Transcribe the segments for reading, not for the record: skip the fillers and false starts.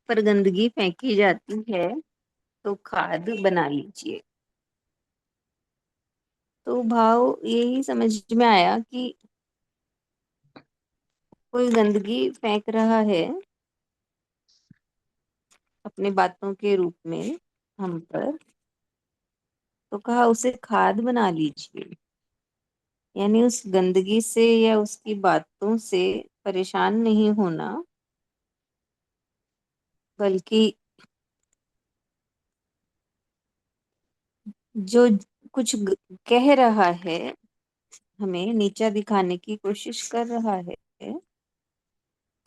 पर गंदगी फेंकी जाती है तो खाद बना लीजिए। तो भाव यही समझ में आया कि कोई गंदगी फेंक रहा है अपनी बातों के रूप में हम पर, तो कहा उसे खाद बना लीजिए। यानी उस गंदगी से या उसकी बातों से परेशान नहीं होना, बल्कि जो कुछ कह रहा है, हमें नीचा दिखाने की कोशिश कर रहा है,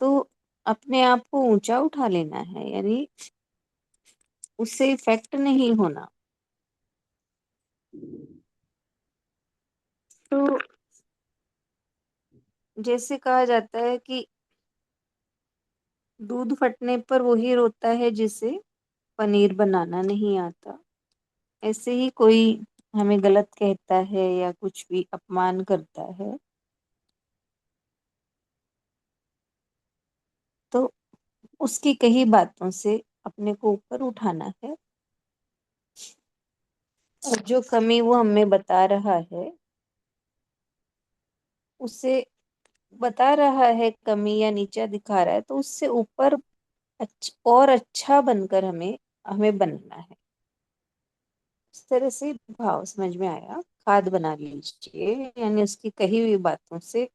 तो अपने आप को ऊंचा उठा लेना है। यानी उससे इफेक्ट नहीं होना। तो जैसे कहा जाता है कि दूध फटने पर वही रोता है जिसे पनीर बनाना नहीं आता। ऐसे ही कोई हमें गलत कहता है या कुछ भी अपमान करता है, तो उसकी कही बातों से अपने को ऊपर उठाना है। और जो कमी वो हमें बता रहा है, उसे बता रहा है कमी या नीचा दिखा रहा है, तो उससे ऊपर और अच्छा बनकर हमें हमें बनना है। इस तरह से भाव समझ में आया। खाद बना लीजिए यानी उसकी कही हुई बातों से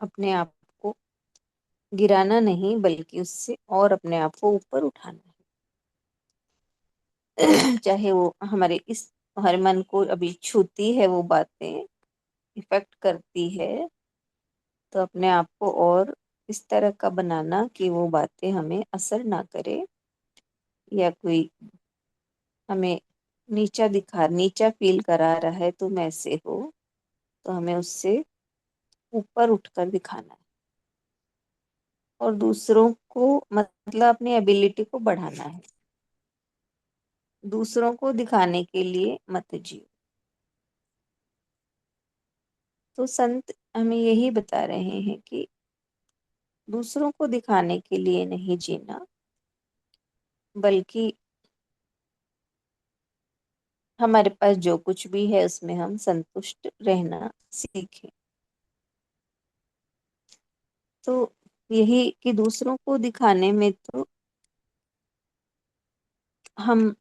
अपने आप को गिराना नहीं, बल्कि उससे और अपने आप को ऊपर उठाना है। चाहे वो हमारे मन को अभी छूती है, वो बातें इफेक्ट करती है, तो अपने आप को और इस तरह का बनाना कि वो बातें हमें असर ना करे, या कोई हमें नीचा फील करा रहा है तुम ऐसे हो, तो हमें उससे ऊपर उठकर दिखाना है। और दूसरों को मतलब अपनी एबिलिटी को बढ़ाना है। दूसरों को दिखाने के लिए मत जियो। तो संत हमें यही बता रहे हैं कि दूसरों को दिखाने के लिए नहीं जीना, बल्कि हमारे पास जो कुछ भी है उसमें हम संतुष्ट रहना सीखें। तो यही कि दूसरों को दिखाने में तो हम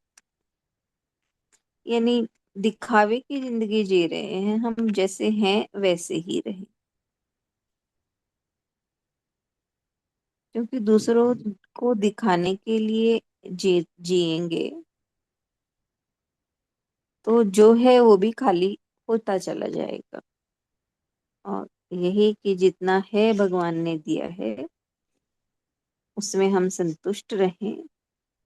यानी दिखावे की जिंदगी जी रहे हैं, हम जैसे हैं वैसे ही रहे। क्योंकि दूसरों को दिखाने के लिए जिएंगे तो जो है वो भी खाली होता चला जाएगा। और यही कि जितना है भगवान ने दिया है उसमें हम संतुष्ट रहें।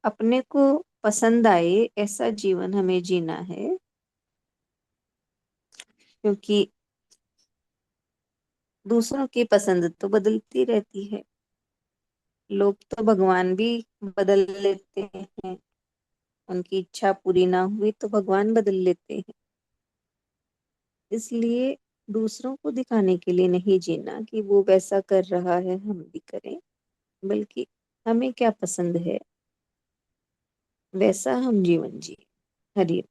अपने को पसंद आए ऐसा जीवन हमें जीना है। क्योंकि दूसरों की पसंद तो बदलती रहती है। लोग तो भगवान भी बदल लेते हैं। उनकी इच्छा पूरी ना हुई तो भगवान बदल लेते हैं। इसलिए दूसरों को दिखाने के लिए नहीं जीना कि वो वैसा कर रहा है हम भी करें, बल्कि हमें क्या पसंद है वैसा हम जीवन जिए। हरि